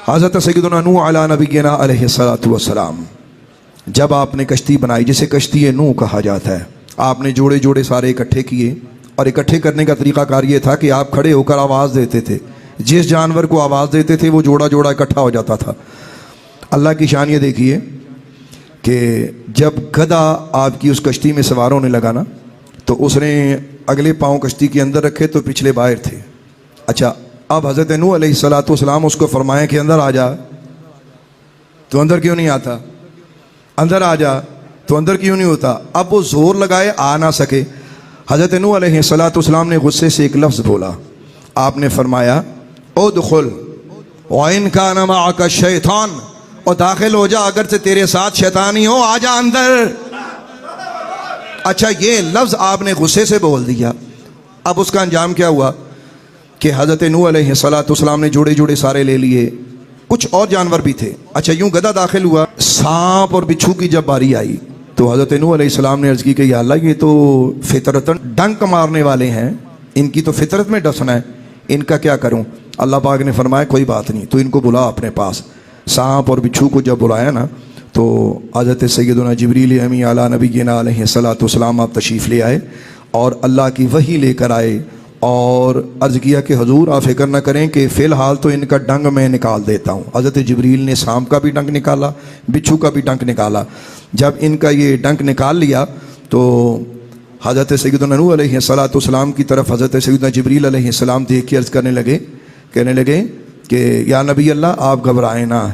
حضرت سیدنا نوح علی نبینا علیہ الصلوۃ والسلام جب آپ نے کشتی بنائی جسے کشتی نوح کہا جاتا ہے، آپ نے جوڑے جوڑے سارے اکٹھے کیے، اور اکٹھے کرنے کا طریقہ کار یہ تھا کہ آپ کھڑے ہو کر آواز دیتے تھے، جس جانور کو آواز دیتے تھے وہ جوڑا جوڑا اکٹھا ہو جاتا تھا۔ اللہ کی شان یہ دیکھیے کہ جب گدھا آپ کی اس کشتی میں سوار ہونے لگا نا، تو اس نے اگلے پاؤں کشتی کے اندر رکھے تو پچھلے باہر تھے۔ اچھا، اب حضرت نوح علیہ الصلوۃ والسلام اس کو فرمائیں کہ اندر آ جا، تو اندر کیوں نہیں آتا؟ اندر آ جا تو اندر کیوں نہیں ہوتا؟ اب وہ زور لگائے آ نہ سکے۔ حضرت نوح علیہ الصلوۃ والسلام نے غصے سے ایک لفظ بولا، آپ نے فرمایا ادخل وَإِنْ كَانَ مَعَكَ الشَّيْطَانُ، اور داخل ہو جا اگر سے تیرے ساتھ شیطان ہی ہو، آ جا اندر۔ اچھا، یہ لفظ آپ نے غصے سے بول دیا۔ اب اس کا انجام کیا ہوا کہ حضرت نوح علیہ الصلوۃ والسلام نے جوڑے جوڑے سارے لے لیے، کچھ اور جانور بھی تھے۔ اچھا، یوں گدھا داخل ہوا، سانپ اور بچھو کی جب باری آئی تو حضرت نوح علیہ السلام نے عرض کی کہ یا اللہ، یہ تو فطرتاً ڈنک مارنے والے ہیں، ان کی تو فطرت میں ڈسنا ہے، ان کا کیا کروں؟ اللہ پاک نے فرمایا کوئی بات نہیں، تو ان کو بلا اپنے پاس۔ سانپ اور بچھو کو جب بلایا نا، تو حضرت سیدنا جبریل امی علی نبینا علیہ الصلوۃ والسلام آپ تشریف لے آئے اور اللہ کی وحی لے کر آئے، اور عرض کیا کہ حضور آپ فکر نہ کریں کہ فی الحال تو ان کا ڈنگ میں نکال دیتا ہوں۔ حضرت جبریل نے سانپ کا بھی ڈنگ نکالا، بچھو کا بھی ڈنگ نکالا۔ جب ان کا یہ ڈنگ نکال لیا تو حضرت سیدنا نوح علیہ الصلوۃ والسلام کی طرف حضرت سیدنا جبریل علیہ السلام دیکھ کے عرض کہنے لگے کہ یا نبی اللہ، آپ گھبرائیں نہ،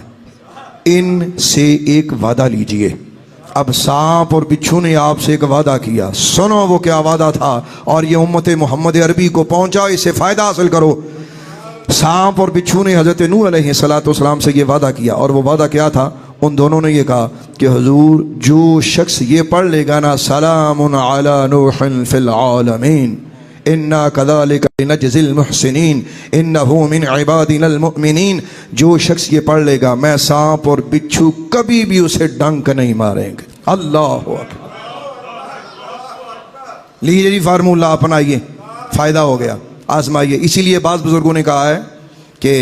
ان سے ایک وعدہ لیجئے۔ اب سانپ اور بچھو نے آپ سے ایک وعدہ کیا، سنو وہ کیا وعدہ تھا، اور یہ امت محمد عربی کو پہنچاؤ، اسے فائدہ حاصل کرو۔ سانپ اور بچھو نے حضرت نوح علیہ الصلوۃ والسلام سے یہ وعدہ کیا، اور وہ وعدہ کیا تھا؟ ان دونوں نے یہ کہا کہ حضور جو شخص یہ پڑھ لے گا نا سلام علی نوح فی العالمین انا کذالک نجزی المحسنین انہ من عبادنا المؤمنین، جو شخص یہ پڑھ لے گا میں سانپ اور بچھو کبھی بھی اسے ڈنک نہیں ماریں گے۔ اللہ اکبر! لیجیے جی فارمولہ اپنائیے، فائدہ ہو گیا، آزمائیے۔ اسی لیے بعض بزرگوں نے کہا ہے کہ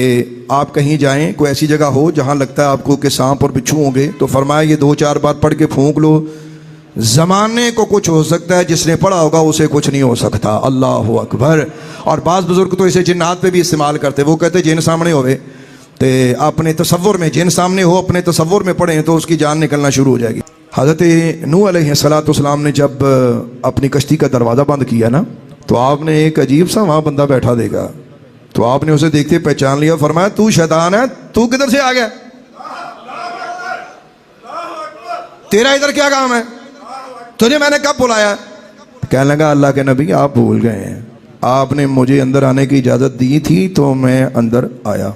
آپ کہیں جائیں، کوئی ایسی جگہ ہو جہاں لگتا ہے آپ کو کہ سانپ اور بچھو ہوں گے، تو فرمایا یہ 2-4 بار پڑھ کے پھونک لو، زمانے کو کچھ ہو سکتا ہے، جس نے پڑھا ہوگا اسے کچھ نہیں ہو سکتا۔ اللہ اکبر! اور بعض بزرگ تو اسے جنات پہ بھی استعمال کرتے، وہ کہتے جن سامنے ہوئے تو اپنے تصور میں، جن سامنے ہو اپنے تصور میں پڑھیں تو اس کی جان نکلنا شروع ہو جائے گی۔ حضرت نوح علیہ الصلوۃ والسلام نے جب اپنی کشتی کا دروازہ بند کیا نا، تو آپ نے ایک عجیب سا وہاں بندہ بیٹھا دیکھا، تو آپ نے اسے دیکھتے پہچان لیا، فرمایا تو شیطان ہے، تو کدھر سے آ گیا؟ تیرا ادھر کیا کام ہے؟ تجھے میں نے کب بلایا؟ کہنے لگا اللہ کے نبی آپ بھول گئے ہیں، آپ نے مجھے اندر آنے کی اجازت دی تھی تو میں اندر آیا۔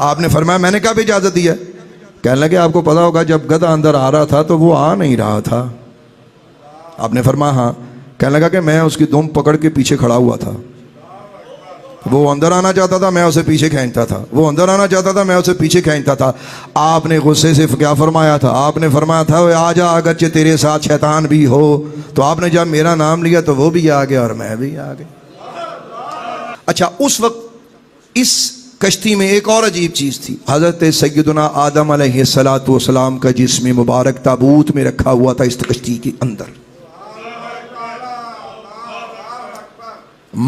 آپ نے فرمایا میں نے کب اجازت دی ہے؟ کہنے لگے آپ کو پتا ہوگا جب گدھا اندر آ رہا تھا تو وہ آ نہیں رہا تھا۔ آپ نے فرمایا ہاں۔ کہنے لگا کہ میں اس کی دم پکڑ کے پیچھے کھڑا ہوا تھا، وہ اندر آنا چاہتا تھا میں اسے پیچھے کھینچتا تھا، وہ اندر آنا چاہتا تھا میں اسے پیچھے کھینچتا تھا۔ آپ نے غصے سے کیا فرمایا تھا؟ آپ نے فرمایا تھا آ جا اگرچہ تیرے ساتھ شیطان بھی ہو۔ تو آپ نے جب میرا نام لیا تو وہ بھی آ گیا اور میں بھی آ گیا۔ اچھا، اس وقت اس کشتی میں ایک اور عجیب چیز تھی، حضرت سیدنا آدم علیہ الصلوۃ والسلام کا جسم مبارک تابوت میں رکھا ہوا تھا اس کشتی کے اندر۔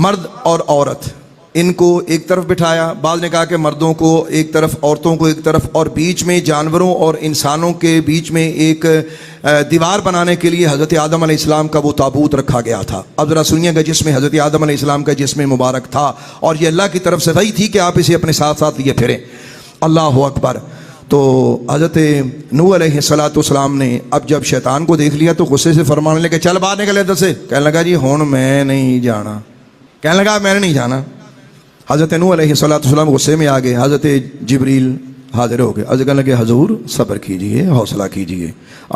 مرد اور عورت، ان کو ایک طرف بٹھایا، بعض نے کہا کہ مردوں کو ایک طرف، عورتوں کو ایک طرف، اور بیچ میں جانوروں اور انسانوں کے بیچ میں ایک دیوار بنانے کے لیے حضرت آدم علیہ السلام کا وہ تابوت رکھا گیا تھا۔ اب ذرا سنیے گا، جس میں حضرت آدم علیہ السلام کا جسم مبارک تھا، اور یہ اللہ کی طرف سے وحی تھی کہ آپ اسے اپنے ساتھ ساتھ لیے پھریں۔ اللہ اکبر! تو حضرت نوح علیہ الصلوۃ والسلام نے اب جب شیطان کو دیکھ لیا تو غصے سے فرمانے لگے چل باہر نکل ادھر سے۔ کہنے لگا جی ہون میں نہیں جانا، کہنے لگا میں نے نہیں جانا۔ حضرت نوح علیہ الصلوۃ والسلام غصے میں آ گئے، حضرت جبریل حاضر ہو گئے، کہنے لگے حضور صبر کیجئے، حوصلہ کیجئے،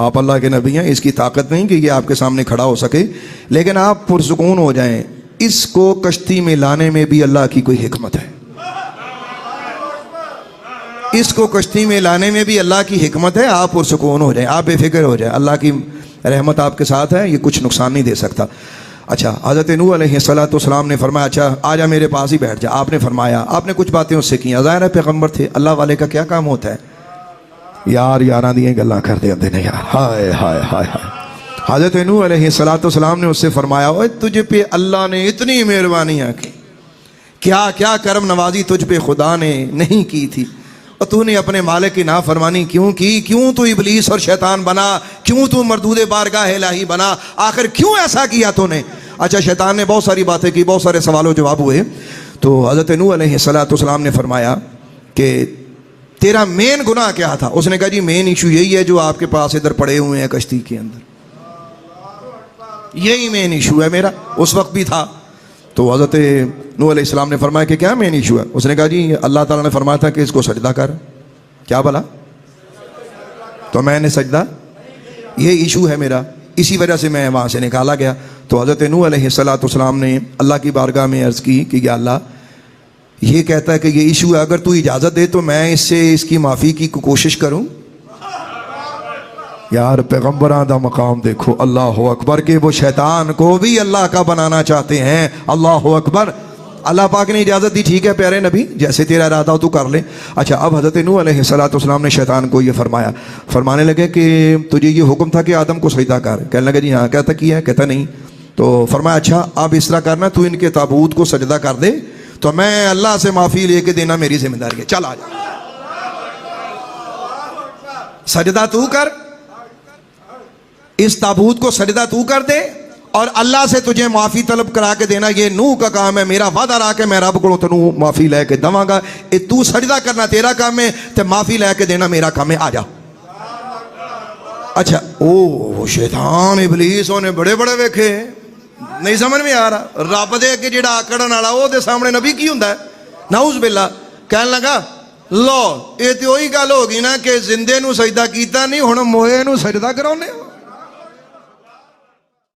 آپ اللہ کے نبی ہیں، اس کی طاقت نہیں کہ یہ آپ کے سامنے کھڑا ہو سکے، لیکن آپ پرسکون ہو جائیں، اس کو کشتی میں لانے میں بھی اللہ کی کوئی حکمت ہے، اس کو کشتی میں لانے میں بھی اللہ کی حکمت ہے، آپ پرسکون ہو جائیں، آپ بے فکر ہو جائیں، اللہ کی رحمت آپ کے ساتھ ہے، یہ کچھ نقصان نہیں دے سکتا۔ اچھا حضرت نوح علیہ السلام نے فرمایا اچھا آجا میرے پاس ہی بیٹھ جا. آپ نے فرمایا, آپ نے کچھ باتیں اس سے کی. ظاہر ہے پیغمبر تھے, اللہ والے کا کیا کام ہوتا ہے یار, یاراں دیاں گلاں کرتے ہوندے نے یار. ہائے ہائے ہائے ہائے. حضرت نوح علیہ السلام نے اس سے فرمایا اوے تجھ پہ اللہ نے اتنی مہربانیاں کی, کیا کیا کرم نوازی تجھ پہ خدا نے نہیں کی تھی, اور تو نے اپنے مالک کی نافرمانی کیوں کی؟ کیوں تو ابلیس اور شیطان بنا؟ کیوں تو مردود بارگاہ الہی بنا؟ آخر کیوں ایسا کیا تو نے؟ اچھا شیطان نے بہت ساری باتیں کی, بہت سارے سوال و جواب ہوئے. تو حضرت نوح علیہ السلام نے فرمایا کہ تیرا مین گناہ کیا تھا؟ اس نے کہا جی مین ایشو یہی ہے جو آپ کے پاس ادھر پڑے ہوئے ہیں کشتی کے اندر, یہی مین ایشو ہے میرا. اس وقت بھی تھا. تو حضرت نوح علیہ السلام نے فرمایا کہ کیا مین ایشو ہے؟ اس نے کہا جی اللہ تعالیٰ نے فرمایا تھا کہ اس کو سجدہ کر. کیا بلا؟ تو میں نے سجدہ, یہ ایشو ہے میرا, اسی وجہ سے میں وہاں سے نکالا گیا. تو حضرت نوح علیہ السلام نے اللہ کی بارگاہ میں عرض کی کہ یا اللہ یہ کہتا ہے کہ یہ ایشو ہے, اگر تو اجازت دے تو میں اس سے اس کی معافی کی کوشش کروں. یار پیغمبران دا مقام دیکھو, اللہ اکبر, کہ وہ شیطان کو بھی اللہ کا بنانا چاہتے ہیں. اللہ اکبر. اللہ پاک نے اجازت دی, ٹھیک ہے پیارے نبی جیسے تیرا ارادہ ہو تو کر لے. اچھا اب حضرت نوح علیہ السلام نے شیطان کو یہ فرمایا, فرمانے لگے کہ تجھے یہ حکم تھا کہ آدم کو سجدہ کر. کہنے لگے جی ہاں. کہتا کیا؟ کہتا نہیں. تو فرمایا اچھا اب اس طرح کرنا, تو ان کے تابوت کو سجدہ کر دے تو میں اللہ سے معافی لے کے دینا میری ذمہ داری ہے. چل آ جا, سجدہ تو کر, اس تابوت کو سجدہ تو کر دے, اور اللہ سے تجھے معافی طلب کرا کے دینا یہ نوح کا کام ہے. میرا وعدہ رہا کہ میں رب کو تنوں معافی لے کے دواں گا. تو سجدہ کرنا تیرا کام ہے, تے معافی لے کے دینا میرا کام ہے. آ جا. اچھا او شیطان ابلیس نے بڑے بڑے ویکھے, نہیں سمجھ میں آ رہا. رب دے اگے جڑا آکڑن والا او دے سامنے نبی کی ہوندا ہے؟ نعوذ باللہ. کہنے لگا لو یہ تو وہی گل ہو گئی نا کہ زندے نو سجدہ کیتا نہیں, ہن موئے نو سجدہ کراؤنے.